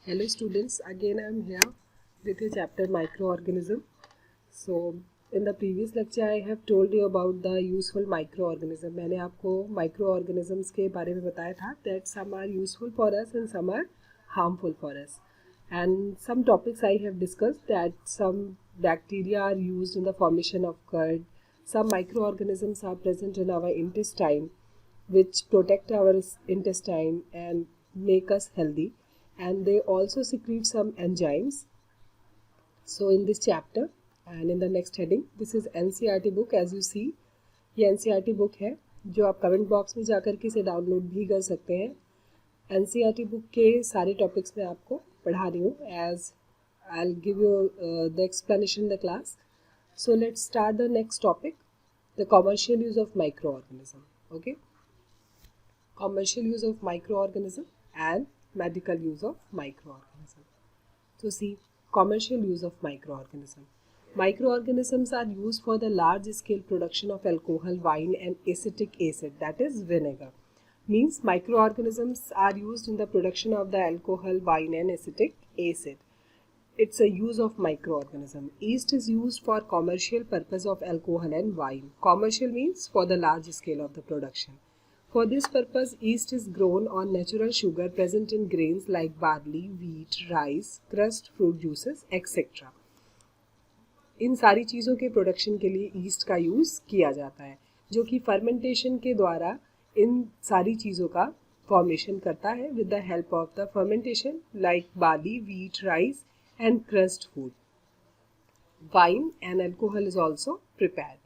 Hello students, again I am here with your chapter microorganism. So in the previous lecture I have told you about the useful microorganism. मैंने आपको microorganisms के बारे में बताया था that some are useful for us and some are harmful for us. And some topics I have discussed that some bacteria are used in the formation of curd. Some microorganisms are present in our intestine which protect our intestine and make us healthy, and they also secrete some enzymes. So in this chapter and in the next heading, this is NCERT book. As you see, ये NCERT book है जो आप comment box में जाकर के इसे download भी कर सकते हैं. NCERT बुक के सारे टॉपिक्स मैं आपको पढ़ा रही हूँ as I'll give you the explanation in the class. So let's start the next topic, the commercial use of microorganism. Okay, commercial use of microorganism and medical use of microorganism. So see, commercial use of microorganism. Microorganisms are used for the large scale production of alcohol, wine and acetic acid, that is vinegar. Means microorganisms are used in the production of the alcohol, wine and acetic acid. It's a use of microorganism. Yeast is used for commercial purpose of alcohol and wine. Commercial means for the large scale of the production. For this purpose, yeast is grown on natural sugar present in grains like barley, wheat, rice, crust, fruit juices, etc. इन सारी चीज़ों के production के लिए east का use किया जाता है, जो कि फर्मेंटेशन के द्वारा इन सारी चीज़ों का फॉर्मेशन करता है with the help of the fermentation like barley, wheat, rice and crust food. Wine and alcohol is also prepared.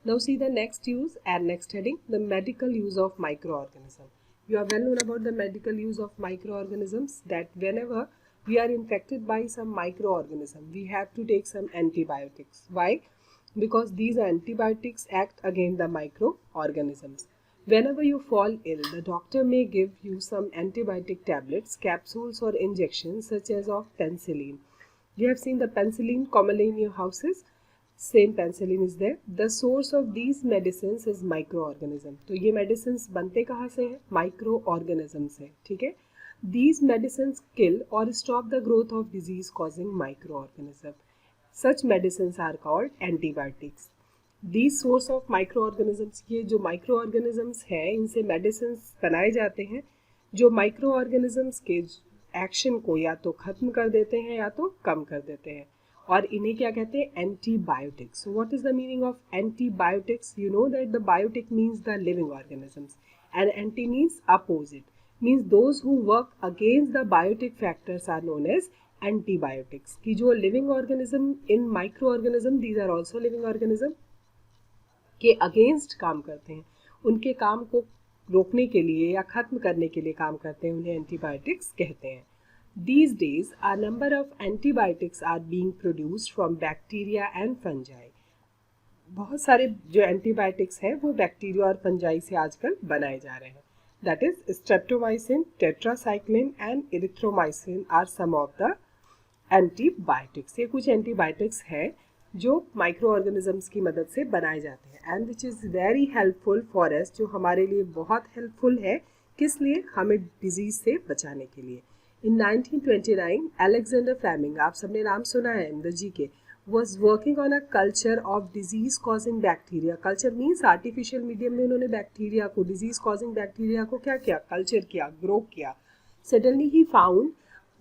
Now see the next use and next heading, the medical use of microorganism. You are well known about the medical use of microorganisms, that whenever we are infected by some microorganism, we have to take some antibiotics. Why? Because these antibiotics act against the microorganisms. Whenever you fall ill, the doctor may give you some antibiotic tablets, capsules or injections such as of penicillin. You have seen the penicillin commonly in your houses. Same penicillin is there. The source of these medicines is microorganism. तो ये medicines बनते कहाँ से हैं? Microorganism से, ठीक है? These medicines kill or stop the growth of disease causing microorganism. Such medicines are called antibiotics. These source of microorganisms, ये जो microorganisms है इनसे medicines बनाए जाते हैं जो microorganisms के एक्शन को या तो खत्म कर देते हैं या तो कम कर देते हैं, और इन्हें क्या कहते हैं? Antibiotics. What is the meaning of antibiotics? You know that the biotic means the living organisms and anti means opposite, means those who work against the biotic factors are known as antibiotics. कि जो living organism इन microorganism, these are also living organism, के against काम करते हैं, उनके काम को रोकने के लिए या खत्म करने के लिए काम करते हैं, उन्हें एंटीबायोटिक्स कहते हैं. These days, a number of antibiotics are being produced from bacteria and fungi. बहुत सारे जो एंटीबायोटिक्स हैं वो बैक्टीरिया और फंजाई से आजकल बनाए जा रहे हैं. That is streptomycin, tetracycline and erythromycin are some of the antibiotics. ये कुछ एंटीबायोटिक्स हैं जो माइक्रो ऑर्गेनिजम्स की मदद से बनाए जाते हैं and which is very helpful for us, जो हमारे लिए बहुत हेल्पफुल है. किस लिए? हमें डिजीज से बचाने के लिए. इन 1929 अलेक्जेंडर फ्लेमिंग, आप सबने नाम सुना है इंद्र जी के, was working on a culture of disease causing bacteria. Culture means artificial medium में उन्होंने बैक्टीरिया को, डिजीज कॉजिंग बैक्टीरिया को क्या किया? कल्चर किया, ग्रो किया. Suddenly he found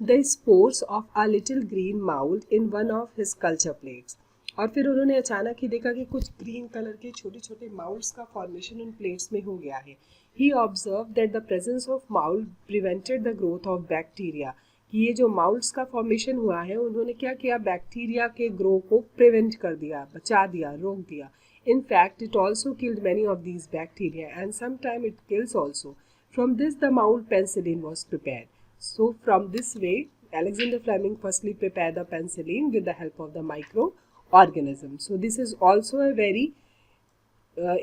the spores of a little green mould in one of his culture plates. और फिर उन्होंने अचानक ही देखा कि कुछ ग्रीन कलर के छोटे छोटे माउल्ड्स का फॉर्मेशन उन प्लेट्स में हो गया है. He observe that the presence of mould prevented the growth of bacteria. कि ये जो माउल्ड्स का फॉर्मेशन हुआ है, उन्होंने क्या किया? बैक्टीरिया के ग्रो को प्रिवेंट कर दिया, बचा दिया, रोक दिया. In fact it also killed many of these bacteria and sometime it kills also. From this the mould penicillin was prepared. So from this way Alexander Fleming firstly prepared the penicillin with the help of the microorganism. So this is also a very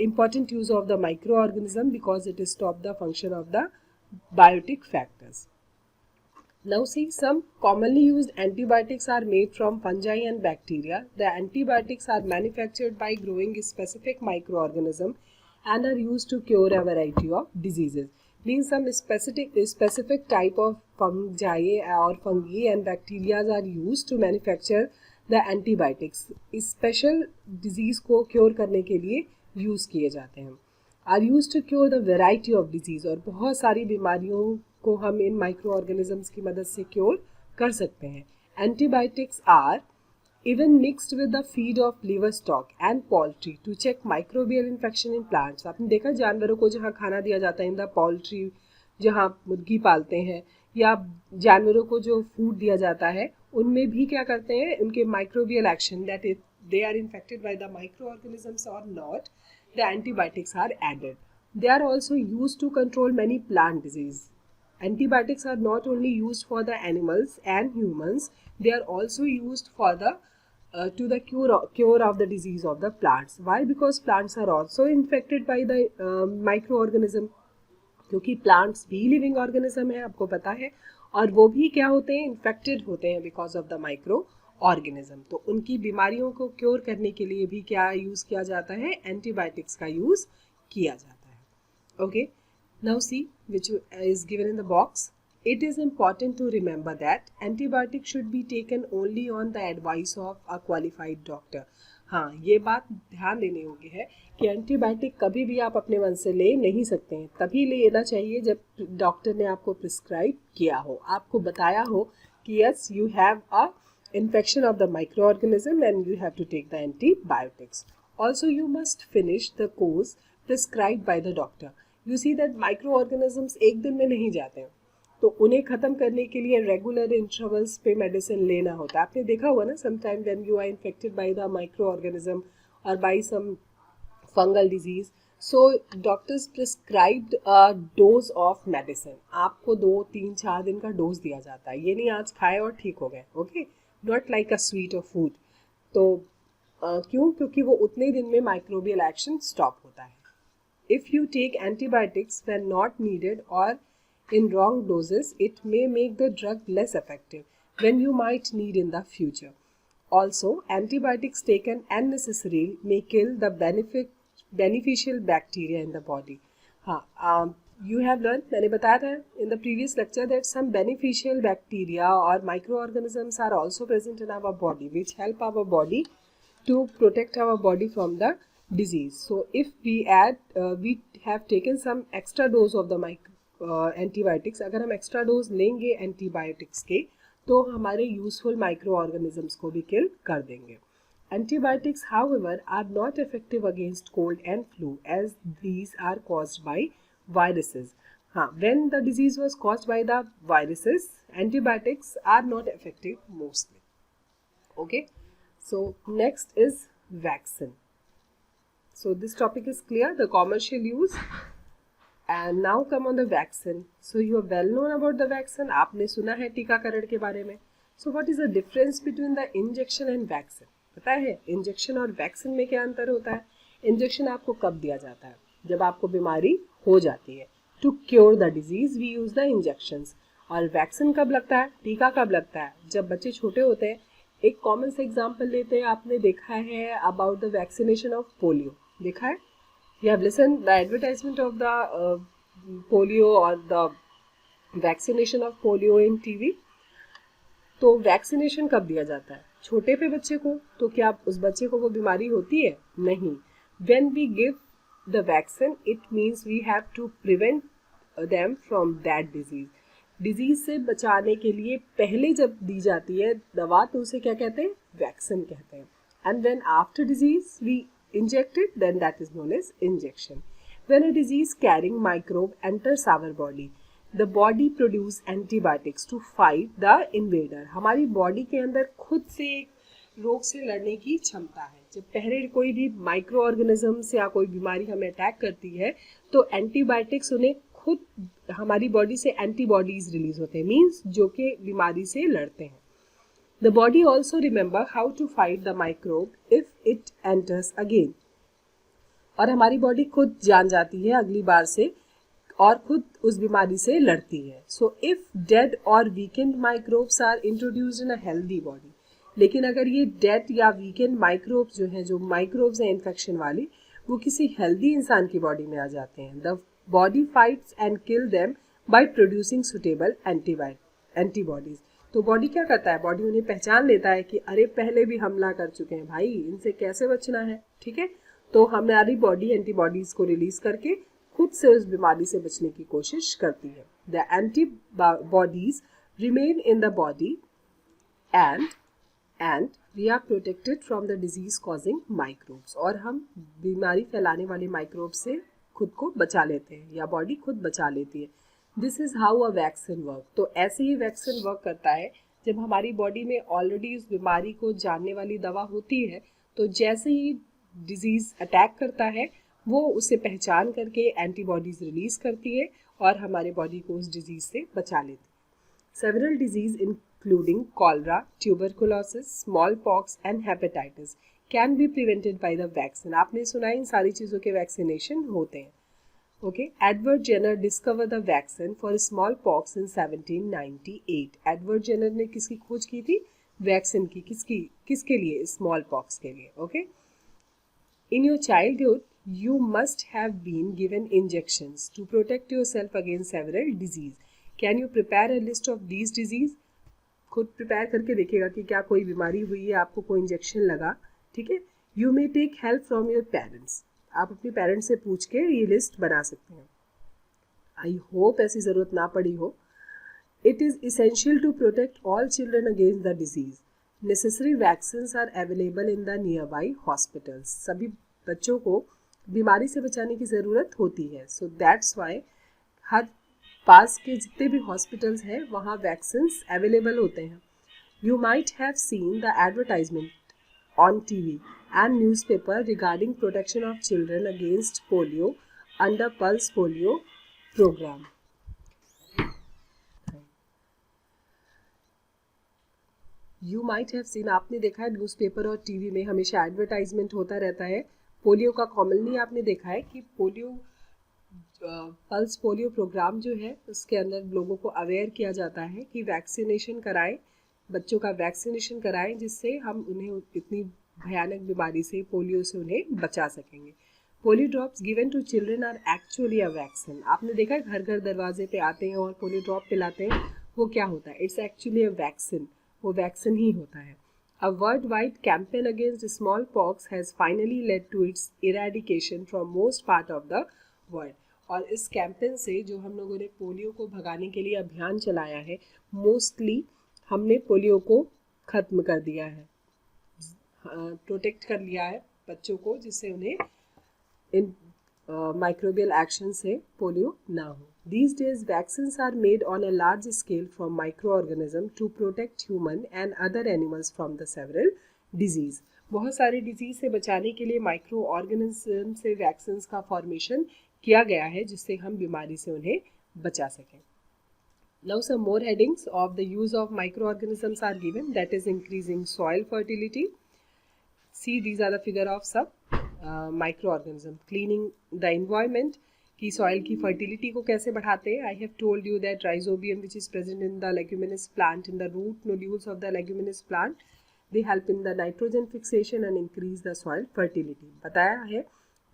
important use of the microorganism because it stops the function of the biotic factors. Now see, some commonly used antibiotics are made from fungi and bacteria. The antibiotics are manufactured by growing specific microorganism and are used to cure a variety of diseases. means some specific type of fungi or fungi and bacteria are used to manufacture the antibiotics. इस special disease को cure करने के लिए use किए जाते हैं. Are used to cure the variety of disease, और बहुत सारी बीमारियों को हम इन microorganisms की मदद से cure कर सकते हैं. Antibiotics are even mixed with the feed of livestock and poultry to check microbial infection in plants. आपने देखा जानवरों को जहाँ खाना दिया जाता है, इन द पोल्ट्री, जहाँ मुर्गी पालते हैं, या जानवरों को जो फूड दिया जाता है, उनमें भी क्या करते हैं, उनके microbial action, that is they are infected by the micro organisms or not, the antibiotics are added. They are also use to control many plant disease. Antibiotics are not only used for the animals and humans, they are also used for the to the cure of the disease of the plants. Why? Because plants are also infected by the microorganism. क्योंकि plants भी living organism है, आपको पता है, और वो भी क्या होते हैं, infected होते हैं because of the microorganism. तो उनकी बीमारियों को cure करने के लिए भी क्या use किया जाता है, antibiotics का use किया जाता है. Okay. Now see, which is given in the box. It is important to remember that antibiotics should be taken only on the advice of a qualified doctor. हाँ, ये बात ध्यान देने योग्य है कि एंटीबायोटिक कभी भी आप अपने मन से ले नहीं सकते हैं. तभी लेना चाहिए जब डॉक्टर ने आपको प्रिस्क्राइब किया हो, आपको बताया हो कि yes you have a infection of the microorganism and you have to take the antibiotics. Also, you must finish the course prescribed by the doctor. You see that microorganisms एक दिन में नहीं जाते हैं, तो उन्हें ख़त्म करने के लिए रेगुलर इंटरवल्स पे मेडिसिन लेना होता है. आपने देखा हुआ ना, sometime when you are infected by the microorganism or by some fungal disease, so doctors prescribed a dose of medicine. आपको 2, 3, 4 दिन का डोज दिया जाता है. ये नहीं आज खाए और ठीक हो गए. Okay, not like a sweet और फूड. तो क्यों? क्योंकि वो उतने दिन में माइक्रोबियल एक्शन स्टॉप होता है. If you take antibiotics when not needed or in wrong doses, it may make the drug less effective when you might need in the future. Also, antibiotics taken unnecessarily may kill the beneficial bacteria in the body. You have learned, मैंने बताया था in the previous lecture that some beneficial bacteria or microorganisms are also present in our body, which help our body to protect our body from the disease. So if we have taken some extra dose of the antibiotics, अगर हम extra dose लेंगे antibiotics के, तो हमारे useful microorganisms को भी kill कर देंगे. Antibiotics, however, are not effective against cold and flu as these are caused by viruses. When the disease was caused by the viruses, antibiotics are not effective mostly. Okay, so next is vaccine. So this topic is clear, the commercial use, and now come on the vaccine. So you are well known about the vaccine. आपने सुना है टीकाकरण के बारे में. So what is the difference between the injection and vaccine? पता है injection और वैक्सीन में क्या अंतर होता है? इंजेक्शन आपको कब दिया जाता है? जब आपको बीमारी हो जाती है. To cure the disease we use the injections. और वैक्सीन कब लगता है? टीका कब लगता है? जब बच्चे छोटे होते हैं. एक कॉमन से एग्जाम्पल लेते हैं. आपने देखा है about the vaccination of polio. देखा है? You have listened the advertisement of the polio or the vaccination of polio in TV. तो वैक्सीनेशन कब दिया जाता है? छोटे पे बच्चे को. तो क्या उस बच्चे को वो बीमारी होती है? नहीं. When we give the vaccine, it means we have to prevent them from that disease. Disease से बचाने के लिए पहले जब दी जाती है दवा, तो उसे क्या कहते हैं? वैक्सीन कहते हैं. And then after disease we inject it, then that is known as injection. When a disease carrying microbe enters our body, the body produce antibiotics to fight the invader. हमारी बॉडी के अंदर खुद से रोग से लड़ने की क्षमता है. जब पहले कोई भी माइक्रो ऑर्गेनिजम्स या कोई बीमारी हमें अटैक करती है, तो एंटीबायोटिक्स उन्हें खुद हमारी बॉडी से एंटीबॉडीज रिलीज होते हैं, मीन्स जो कि बीमारी से लड़ते हैं. The body also remember how to fight the microbe if it enters again. और हमारी बॉडी खुद जान जाती है अगली बार से और खुद उस बीमारी से लड़ती है. So if dead or weakened microbes are introduced in a healthy body. लेकिन अगर ये dead या weakened microbes जो हैं, जो microbes हैं इन्फेक्शन वाली, वो किसी हेल्दी इंसान की बॉडी में आ जाते हैं, the body fights and kill them by producing suitable antibodies. तो बॉडी क्या करता है, बॉडी उन्हें पहचान लेता है कि अरे पहले भी हमला कर चुके हैं भाई, इनसे कैसे बचना है, ठीक है। तो हमारी बॉडी एंटीबॉडीज को रिलीज करके खुद से उस बीमारी से बचने की कोशिश करती है। The antibodies remain in the body and we are protected from the disease causing microbes, और हम बीमारी फैलाने वाले माइक्रोब से खुद को बचा लेते हैं या बॉडी खुद बचा लेती है। This is how a vaccine work. तो ऐसे ही वैक्सीन वर्क करता है। जब हमारी बॉडी में ऑलरेडी उस बीमारी को जानने वाली दवा होती है, तो जैसे ही डिजीज अटैक करता है वो उसे पहचान करके एंटीबॉडीज रिलीज करती है और हमारे बॉडी को उस डिजीज से बचा लेती है। Several disease including cholera, tuberculosis, small pox and hepatitis can be prevented by the vaccine. आपने सुना है इन सारी चीज़ों के वैक्सीनेशन होते हैं। Okay, Edward Jenner discover the vaccine for smallpox in 1798। Edward Jenner ने किसकी खोज की थी, वैक्सीन की। किसके लिए, स्मॉल पॉक्स के लिए। Okay, in your childhood you must have been given injections to protect yourself against several disease. Can you prepare a list of these disease? खुद प्रिपेयर करके देखिएगा कि क्या कोई बीमारी हुई है, आपको कोई इंजेक्शन लगा, ठीक है। You may take help from your parents. आप अपने पेरेंट्स से पूछ के ये लिस्ट बना सकते हैं। आई होप ऐसी ज़रूरत ना पड़ी हो। It is essential to protect all children against the disease. Necessary vaccines are available in the nearby hospitals. सभी बच्चों को बीमारी से बचाने की ज़रूरत होती है। सो दैट्स वाई हर पास के जितने भी हॉस्पिटल्स हैं वहाँ वैक्सीन्स अवेलेबल होते हैं। You might have seen the advertisement on TV and newspaper regarding protection of children against polio under pulse polio programme. You might have seen, आपने देखा है न्यूज़पेपर और टीवी में हमेशा एडवर्टाइजमेंट होता रहता है पोलियो का। कॉमनली आपने देखा है कि पोलियो पल्स पोलियो प्रोग्राम जो है उसके अंदर लोगों को अवेयर किया जाता है कि वैक्सीनेशन कराएं, बच्चों का वैक्सीनेशन कराएं, जिससे हम उन्हें इतनी भयानक बीमारी से, पोलियो से उन्हें बचा सकेंगे। Polio drops given to children are actually a vaccine. आपने देखा है घर घर दरवाजे पे आते हैं और पोलियो ड्रॉप पिलाते हैं, वो क्या होता है, इट्स एक्चुअली अ वैक्सीन, वो वैक्सीन ही होता है। A worldwide campaign against smallpox has finally led to its eradication from most part of the world. और इस कैंपेन से जो हम लोगों ने पोलियो को भगाने के लिए अभियान चलाया है, मोस्टली हमने पोलियो को ख़त्म कर दिया है, प्रोटेक्ट कर लिया है बच्चों को, जिससे उन्हें इन माइक्रोबियल एक्शन से पोलियो ना हो। These days, vaccines are made on a large scale from microorganisms to protect human and other animals from the several disease. बहुत सारे डिजीज से बचाने के लिए माइक्रो ऑर्गेनिज्म से वैक्सीन्स का फॉर्मेशन किया गया है, जिससे हम बीमारी से उन्हें बचा सकें। Now some more headings of the use of microorganisms are given, that is increasing soil fertility. See, these are the figure of some microorganism. Cleaning the environment, कि सॉइल की फर्टिलिटी को कैसे बढ़ाते हैं। I have told you that rhizobium which is present in the leguminous plant, in the root nodules of the leguminous plant, they help in the nitrogen fixation and increase the soil fertility. बताया है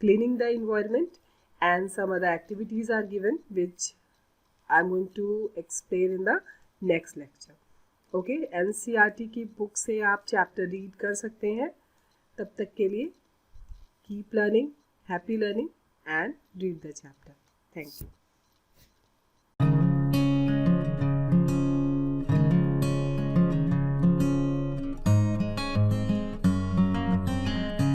cleaning the environment and some other activities are given which I am going to explain in the next lecture. Okay, NCERT की book से आप chapter read कर सकते हैं। तब तक के लिए keep learning, happy learning and read the chapter. Thank you.